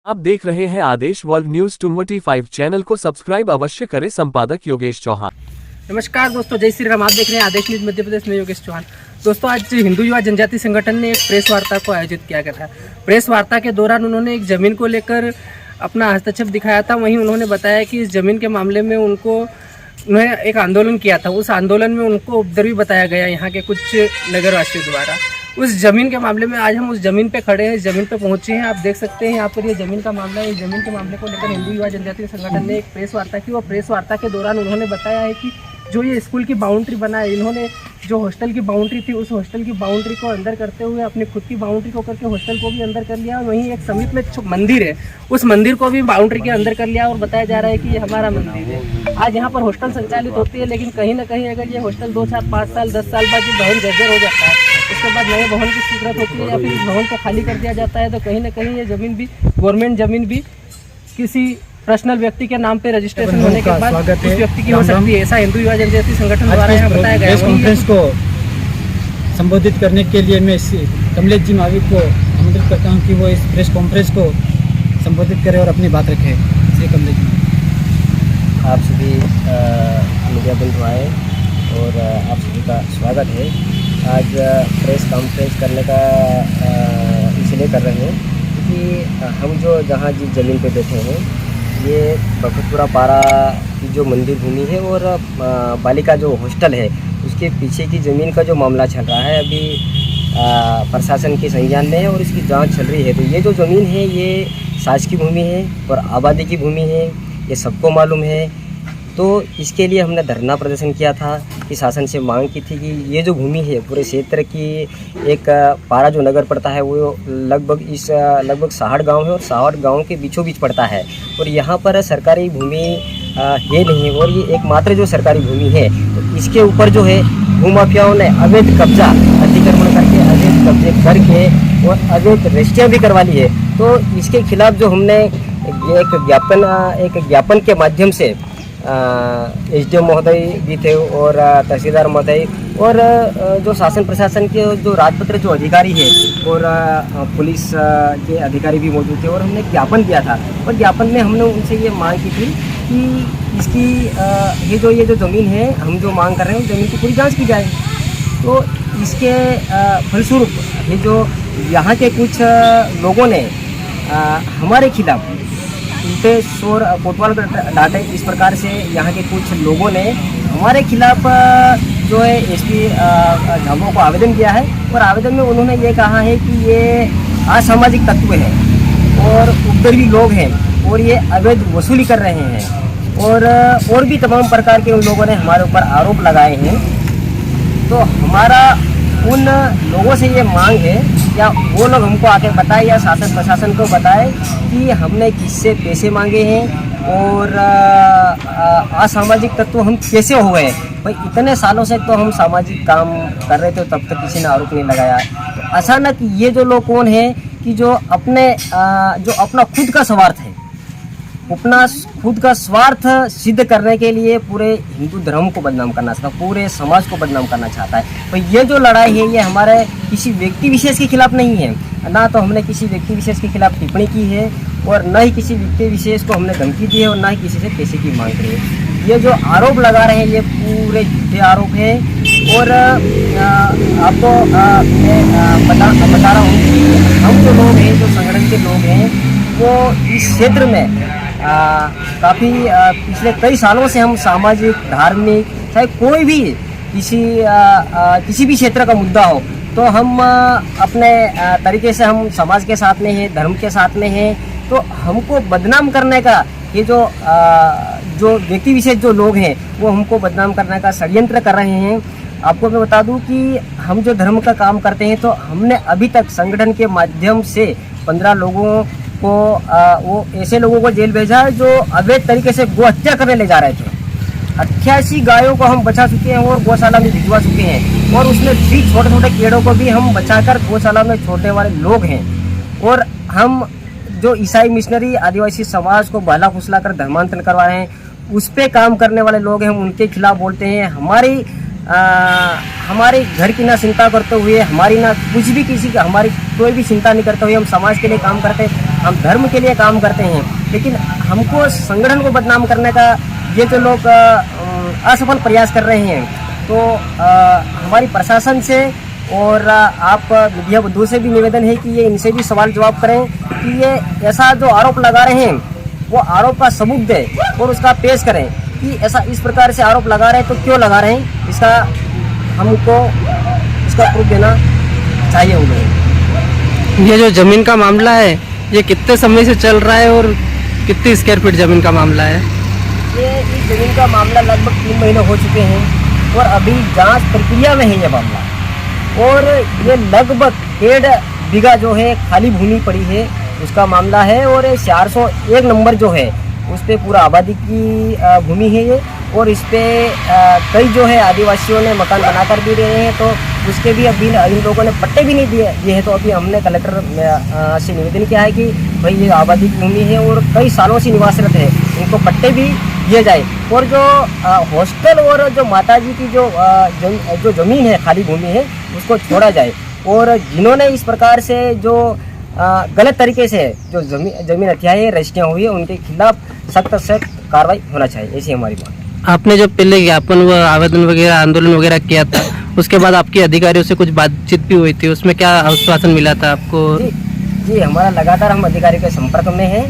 आप देख रहे हैं आदेश वर्ल्ड न्यूज 25 चैनल को सब्सक्राइब अवश्य करें। संपादक योगेश चौहान। नमस्कार दोस्तों, जय श्री राम। आप देख रहे हैं आदेश न्यूज मध्य प्रदेश में योगेश चौहान। दोस्तों, आज हिंदू युवा जनजाति संगठन ने एक प्रेस वार्ता को आयोजित किया गया था। प्रेस वार्ता के दौरान उन्होंने एक ज़मीन को लेकर अपना हस्तक्षेप दिखाया था। वहीं उन्होंने बताया कि इस ज़मीन के मामले में उन्होंने एक आंदोलन किया था। उस आंदोलन में उनको उपद्रवी बताया गया यहाँ के कुछ नगरवासियों द्वारा। उस ज़मीन के मामले में आज हम उस ज़मीन पे खड़े हैं, इस ज़मीन पे पहुंचे हैं। आप देख सकते हैं यहाँ पर ये ज़मीन का मामला है। इस ज़मीन के मामले को लेकर हिंदू युवा जनजाति संगठन ने एक प्रेस वार्ता की। और प्रेस वार्ता के दौरान उन्होंने बताया है कि जो ये स्कूल की बाउंड्री बना है, इन्होंने जो हॉस्टल की बाउंड्री थी उस हॉस्टल की बाउंड्री को अंदर करते हुए अपनी खुद की बाउंड्री को करके हॉस्टल को भी अंदर कर लिया। और वहीं एक समीप में मंदिर है, उस मंदिर को भी बाउंड्री के अंदर कर लिया और बताया जा रहा है कि ये हमारा मंदिर है। आज यहाँ पर हॉस्टल संचालित होती है, लेकिन कहीं ना कहीं अगर ये हॉस्टल 2 साल 5 साल 10 साल बाद जो भवन जर्जर हो जाता है, उसके बाद नए भवन की स्वीकृत होती है या फिर इस भवन को खाली कर दिया जाता है, तो कहीं ना कहीं ये ज़मीन भी गवर्नमेंट ज़मीन भी किसी पर्सनल व्यक्ति के नाम पे रजिस्ट्रेशन होने के बाद उस व्यक्ति की हो सकती है। ऐसा हिंदू युवा जनजाति संगठन द्वारा यहाँ बताया गया है। प्रेस कॉन्फ्रेंस को संबोधित करने के लिए मैं कमलेश जी मावी को आमंत्रित करता हूँ कि वो इस प्रेस कॉन्फ्रेंस को संबोधित करें और अपनी बात रखें। श्री कमलेश जी, आप सभी मीडिया बंधु आए और आप सभी का स्वागत है। आज प्रेस कॉन्फ्रेंस करने का इसलिए कर रहे हैं क्योंकि हम जो जहाँ जिस ज़मीन पे बैठे हैं ये बखतपुरा पारा की जो मंदिर भूमि है और बालिका जो हॉस्टल है उसके पीछे की ज़मीन का जो मामला चल रहा है अभी प्रशासन के संज्ञान में है और इसकी जांच चल रही है। तो ये जो ज़मीन है ये शासकीय भूमि है और आबादी की भूमि है, ये सबको मालूम है। तो इसके लिए हमने धरना प्रदर्शन किया था कि शासन से मांग की थी कि ये जो भूमि है पूरे क्षेत्र की एक पारा जो नगर पड़ता है वो लगभग साहड़ गांव है और साहड़ गांव के बीचों बीच पड़ता है और यहाँ पर सरकारी भूमि है नहीं और ये एकमात्र जो सरकारी भूमि है। तो इसके ऊपर जो है भूमाफियाओं ने अवैध कब्जा अतिक्रमण करके अवैध कब्जे करके और अवैध रजिस्ट्रियाँ भी करवा ली है। तो इसके खिलाफ जो हमने एक ज्ञापन के माध्यम से एसडीएम महोदय भी थे और तहसीलदार महोदय और जो शासन प्रशासन के जो राजपत्र जो अधिकारी है और पुलिस के अधिकारी भी मौजूद थे और हमने ज्ञापन दिया था। और ज्ञापन में हमने उनसे ये मांग की थी कि इसकी ये जो ज़मीन है हम जो मांग कर रहे हैं उस ज़मीन की पूरी जांच की जाए। तो इसके फलस्वरूप ये जो यहाँ के कुछ लोगों ने हमारे खिलाफ उल्टे शोर कोतवाल डाटे। इस प्रकार से यहाँ के कुछ लोगों ने हमारे खिलाफ जो है एसपी झाबुआ को आवेदन किया है और आवेदन में उन्होंने ये कहा है कि ये असामाजिक तत्व हैं और उपद्रवी लोग हैं और ये अवैध वसूली कर रहे हैं और भी तमाम प्रकार के उन लोगों ने हमारे ऊपर आरोप लगाए हैं। तो हमारा उन लोगों से ये मांग है या वो लोग हमको आके बताए या शासन प्रशासन को बताए कि हमने किससे पैसे मांगे हैं और असामाजिक तत्व हम कैसे हो गए। भाई इतने सालों से तो हम सामाजिक काम कर रहे थे, तब तक किसी ने आरोप नहीं लगाया। तो अचानक ये जो लोग कौन है कि जो अपना खुद का स्वार्थ है, अपना खुद का स्वार्थ सिद्ध करने के लिए पूरे हिंदू धर्म को बदनाम करना चाहता है, पूरे समाज को बदनाम करना चाहता है। तो ये जो लड़ाई है ये हमारे किसी व्यक्ति विशेष के खिलाफ नहीं है, ना तो हमने किसी व्यक्ति विशेष के खिलाफ टिप्पणी की है और न ही किसी व्यक्ति विशेष को हमने धमकी दी है और ना ही किसी से पैसे की मांग करी है। ये जो आरोप लगा रहे हैं ये पूरे झूठे आरोप है। और आपको मैं बता रहा हूँ कि हम जो लोग हैं, जो संगठन के लोग हैं, वो इस क्षेत्र में काफ़ी पिछले कई सालों से हम सामाजिक धार्मिक चाहे कोई भी किसी भी क्षेत्र का मुद्दा हो तो हम अपने तरीके से हम समाज के साथ में हैं, धर्म के साथ में हैं। तो हमको बदनाम करने का ये जो व्यक्ति विशेष जो लोग हैं वो हमको बदनाम करने का षड्यंत्र कर रहे हैं। आपको मैं बता दूं कि हम जो धर्म का काम करते हैं तो हमने अभी तक संगठन के माध्यम से 15 लोगों को वो ऐसे लोगों को जेल भेजा है जो अवैध तरीके से गौ हत्या करने ले जा रहे थे। 88 गायों को हम बचा चुके हैं और गौशाला में भिजवा चुके हैं और उसमें भी छोटे छोटे कीड़ों को भी हम बचाकर गौशाला में छोड़ने वाले लोग हैं। और हम जो ईसाई मिशनरी आदिवासी समाज को बहला फुसला कर धर्मांतरण करवा रहे हैं उस पे काम करने वाले लोग हैं, हम उनके खिलाफ बोलते हैं। हमारे घर की ना चिंता करते हुए, हमारी ना कुछ भी किसी का हमारी कोई भी चिंता नहीं करते हुए हम समाज के लिए काम करते हैं। हम धर्म के लिए काम करते हैं, लेकिन हमको संगठन को बदनाम करने का ये जो लोग असफल प्रयास कर रहे हैं, तो हमारी प्रशासन से और आप मीडिया बंधुओं से भी निवेदन है कि ये इनसे भी सवाल जवाब करें कि ये ऐसा जो आरोप लगा रहे हैं वो आरोप का सबूत दें और उसका पेश करें कि ऐसा इस प्रकार से आरोप लगा रहे हैं तो क्यों लगा रहे हैं, इसका हमको इसका प्रूफ देना चाहिए उन लोगों। ये जो जमीन का मामला है ये कितने समय से चल रहा है और कितनी स्क्वायर फीट जमीन का मामला है? ये इस जमीन का मामला लगभग 3 महीने हो चुके हैं और अभी जांच प्रक्रिया में है ये मामला, और ये लगभग 1.5 बीघा जो है खाली भूमि पड़ी है उसका मामला है, और 401 नंबर जो है उस पर पूरा आबादी की भूमि है ये, और इस पर कई जो है आदिवासियों ने मकान बनाकर भी रहे हैं, तो उसके भी अभी इन लोगों ने पट्टे भी नहीं दिए हैं। तो अभी हमने कलेक्टर से निवेदन किया है कि भाई ये आबादी की भूमि है और कई सालों से निवासरत है, इनको पट्टे भी दिए जाए, और जो हॉस्टल और जो माताजी की जो ज़मीन है खाली भूमि है उसको छोड़ा जाए, और जिन्होंने इस प्रकार से जो गलत तरीके से जो जमीन हथियाएं रजिस्ट्रियाँ हुई है उनके खिलाफ सख्त से कार्रवाई होना चाहिए, ऐसी हमारी मांग। आपने जब पहले ज्ञापन व आवेदन वगैरह आंदोलन वगैरह किया था उसके बाद आपके अधिकारियों से कुछ बातचीत भी हुई थी, उसमें क्या आश्वासन मिला था आपको? जी हमारा लगातार हम अधिकारी के संपर्क में हैं।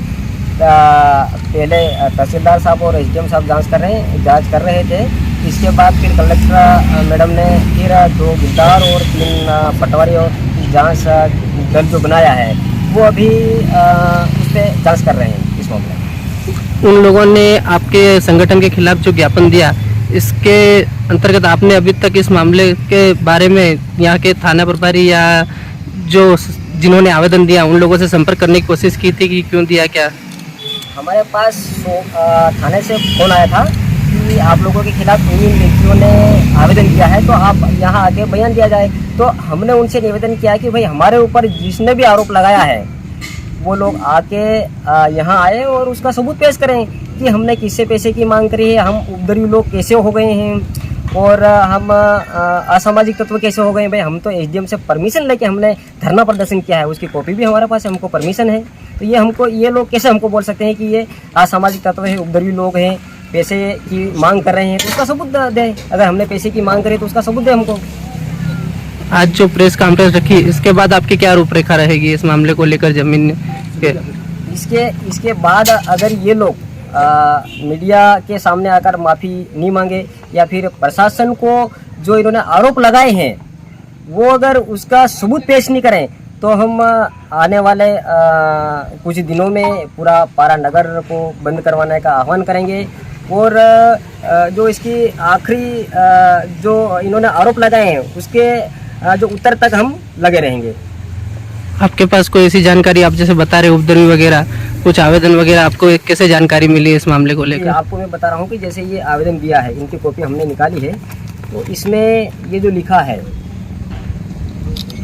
पहले तहसीलदार साहब और एसडीएम साहब जांच कर रहे थे, इसके बाद फिर कलेक्टर मैडम ने फिर 2 गिरदार और 3 पटवारी और जांच दल जो बनाया है वो अभी उस पर जांच कर रहे हैं इस मामले में। उन लोगों ने आपके संगठन के खिलाफ जो ज्ञापन दिया, इसके अंतर्गत आपने अभी तक इस मामले के बारे में यहाँ के थाना प्रभारी या जो जिन्होंने आवेदन दिया उन लोगों से संपर्क करने की कोशिश की थी कि क्यों दिया? क्या हमारे पास थाने से फोन आया था कि आप लोगों के खिलाफ इन व्यक्तियों ने आवेदन दिया है तो आप यहाँ आके बयान दिया जाए। तो हमने उनसे निवेदन किया कि भाई हमारे ऊपर जिसने भी आरोप लगाया है वो लोग आके यहाँ आए और उसका सबूत पेश करें कि हमने किससे पैसे की मांग करी है, हम उपद्रवी लोग कैसे हो गए हैं और हम असामाजिक तत्व कैसे हो गए हैं। भाई हम तो एसडीएम से परमिशन लेके हमने धरना प्रदर्शन किया है, उसकी कॉपी भी हमारे पास है, हमको परमिशन है। तो ये लोग कैसे हमको बोल सकते हैं कि ये असामाजिक तत्व है, उपद्रवी लोग हैं, पैसे की मांग कर रहे हैं, तो उसका सबूत दे। अगर हमने पैसे की मांग करी तो उसका सबूत दे हमको। आज जो प्रेस कॉन्फ्रेंस रखी इसके बाद आपकी क्या रूपरेखा रहेगी इस मामले को लेकर जमीन के? इसके बाद अगर ये लोग मीडिया के सामने आकर माफ़ी नहीं मांगे या फिर प्रशासन को जो इन्होंने आरोप लगाए हैं वो अगर उसका सबूत पेश नहीं करें तो हम आने वाले कुछ दिनों में पूरा पारा नगर को बंद करवाने का आह्वान करेंगे। और जो इसकी आखिरी जो इन्होंने आरोप लगाए हैं उसके जो उत्तर तक हम लगे रहेंगे। आपके पास कोई ऐसी जानकारी, आप जैसे बता रहे उपद्रवी वगैरह कुछ आवेदन वगैरह, आपको कैसे जानकारी मिली इस मामले को लेकर? आपको मैं बता रहा हूँ कि जैसे ये आवेदन दिया है, इनकी कॉपी हमने निकाली है, तो इसमें ये जो लिखा है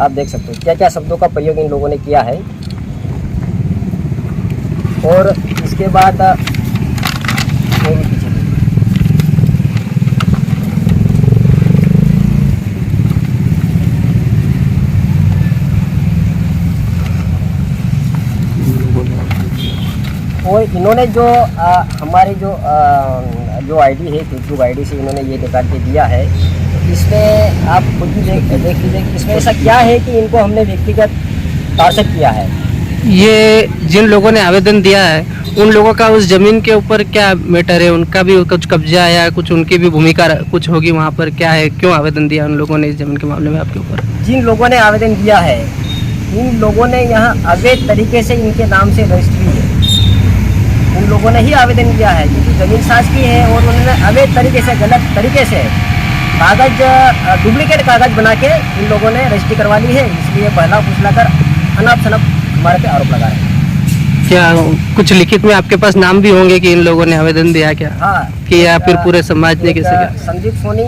आप देख सकते हो क्या क्या शब्दों का प्रयोग इन लोगों ने किया है। और इसके बाद और इन्होंने जो हमारे जो आईडी है, फेसबुक आईडी से इन्होंने ये निकाल के दिया है। तो इसमें आप खुद भी देख लीजिए कि इसमें ऐसा क्या है कि इनको हमने व्यक्तिगत टार्गेट किया है। ये जिन लोगों ने आवेदन दिया है उन लोगों का उस जमीन के ऊपर क्या मैटर है? उनका भी कुछ कब्जा या कुछ उनकी भी भूमिका कुछ होगी वहाँ पर? क्या है, क्यों आवेदन दिया उन लोगों ने इस जमीन के मामले में आपके ऊपर? जिन लोगों ने आवेदन दिया है इन लोगों ने यहाँ अवैध तरीके से इनके नाम से रजिस्ट्री है, उन लोगों ने ही आवेदन किया है क्योंकि जमीन शासकीय है और उन्होंने अवैध तरीके से, गलत तरीके से कागज, डुप्लीकेट कागज बना के इन लोगों ने रजिस्ट्री करवा ली है। इसलिए पहला फुसलाकर अनाप शनाप हमारे पे आरोप लगा है। क्या कुछ लिखित में आपके पास नाम भी होंगे कि इन लोगों ने आवेदन दिया? क्या हाँ, कि या फिर पूरे समाज ने किसी का? संदीप सोनी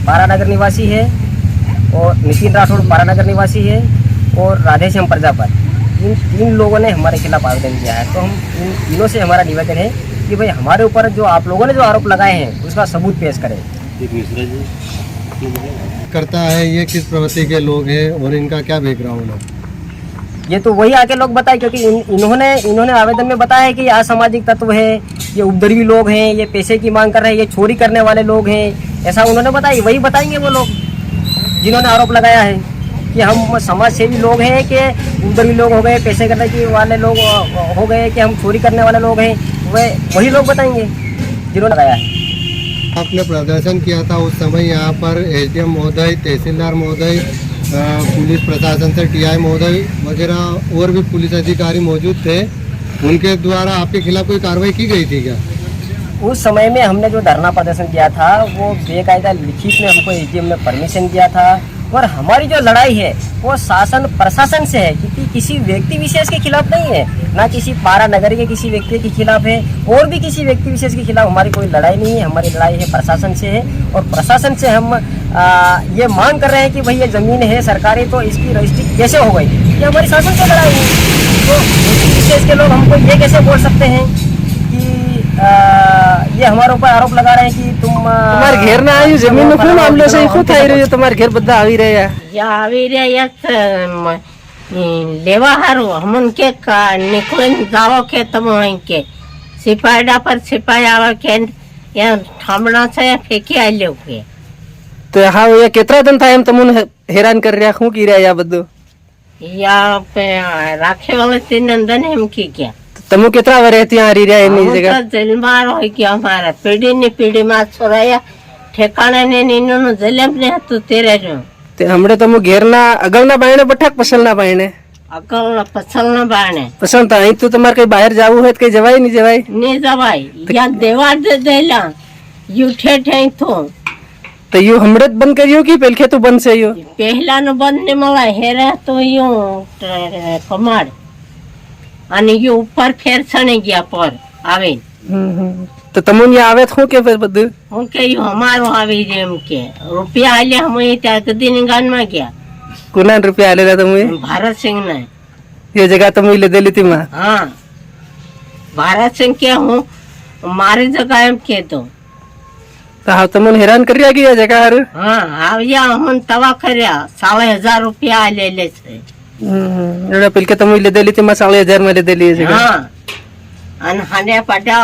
पारानगर निवासी है और नितिन राठौड़ पारानगर निवासी है और राधेश्याम प्रजापति, इन 3 लोगों ने हमारे खिलाफ आवेदन किया है। तो हम इन तीनों से हमारा निवेदन है कि भाई हमारे ऊपर जो आप लोगों ने जो आरोप लगाए हैं उसका सबूत पेश करें। करता है, ये किस प्रवृत्ति के लोग हैं और इनका क्या बैकग्राउंड है? ये तो वही आके लोग बताए, क्योंकि इन्होंने आवेदन में बताया है कि ये असामाजिक तत्व है, ये उपद्रवी लोग हैं, ये पैसे की मांग कर रहे हैं, ये चोरी करने वाले लोग हैं, ऐसा उन्होंने बताया। वही बताएंगे वो लोग जिन्होंने आरोप लगाया है कि हम समाज सेवी लोग हैं, कि उपद्रवी लोग हो गए, पैसे करने की वाले लोग हो गए, कि हम चोरी करने वाले लोग हैं। वही लोग बताएंगे जिन्होंने लगाया है। आपने प्रदर्शन किया था उस समय यहाँ पर एसडीएम महोदय, तहसीलदार महोदय, पुलिस प्रशासन से टीआई महोदय वगैरह और भी पुलिस अधिकारी मौजूद थे, उनके द्वारा आपके खिलाफ कोई कार्रवाई की गई थी क्या? उस समय में हमने जो धरना प्रदर्शन किया था वो बेकायदा लिखित में हमको एसडीएम ने परमिशन दिया था, और हमारी जो लड़ाई है वो शासन प्रशासन से है, क्योंकि किसी व्यक्ति विशेष के खिलाफ नहीं है, ना किसी पारा नगर के किसी व्यक्ति के खिलाफ है, और भी किसी व्यक्ति विशेष के खिलाफ हमारी कोई लड़ाई नहीं है। हमारी लड़ाई है प्रशासन से है, और प्रशासन से हम ये मांग कर रहे हैं कि भाई ये ज़मीन है सरकारी, तो इसकी रजिस्ट्री कैसे हो गई, ये हमारी शासन से लड़ाई है। तो व्यक्ति विशेष के लोग हमको ये कैसे बोल सकते हैं कि ये हमारे ऊपर आरोप लगा रहे हैं कि तुम्हारे घेर ना आई जमीन में मामले से खुद आई रही है, तुम्हारे घेर बद्दा આવી રહ્યા या આવી રહ્યા લેવા હારું હમન કે નીકળીને જાઓ કે તમે અહીં કે સિપાઈડા પર સિપાઈ આવે કે या ઠામણા છે ફેંકી આલ્યો કે तो हाँ ये कितना दिन था हम तुमने हैरान कर रहा हूँ की रहा या बद्दू या राखे वाले तीन अंदर हम की क्या तमु कितना वर रहती यहाँ रही रहा है इस जगह जलमार हो गया हमारा पीढ़ी ने पीढ़ी में छोराया ठेकाने ने इन्होंने जलेम ने तो तेरे जो ते हमरे तमु घेरना अगलना बायने बठक पसलना बायने अकल पसलना बाणे पसंद था तो तुम्हारे कहीं बाहर जाऊ है तो कहीं जवाई नहीं जवाई नहीं जवाई या देवार दे देला यू ठे तो यू हमरे बंद करियो कि पहले तो बंद से यो पहला नो बंद ने मला हेरा तो यू कमाड़ અને યો ઉપર ફેર સણે ગયા પર આવે तो तमुन ये आवे थो के फिर बद्दू હું કે યો અમારો આવી જેમ કે રૂપિયા આલે અમે ત્યાં કદી નિગાન માં ગયા कुना रुपया आलेला तुम्ही ભારત સિંહ ને ये जगह तुम ले देली थी मां હા ભારત સિંહ કે હું મારી જગા એમ કે તો हाँ तुमन हैरान कर रहा कि ये जगह हर હા આવ્યા હું તવા કર્યા 1000 રૂપિયા આલેલે છે एवढा पहले तुम ले देली थी मां 10,500 में ले देली जगह હા અને હાને પાટા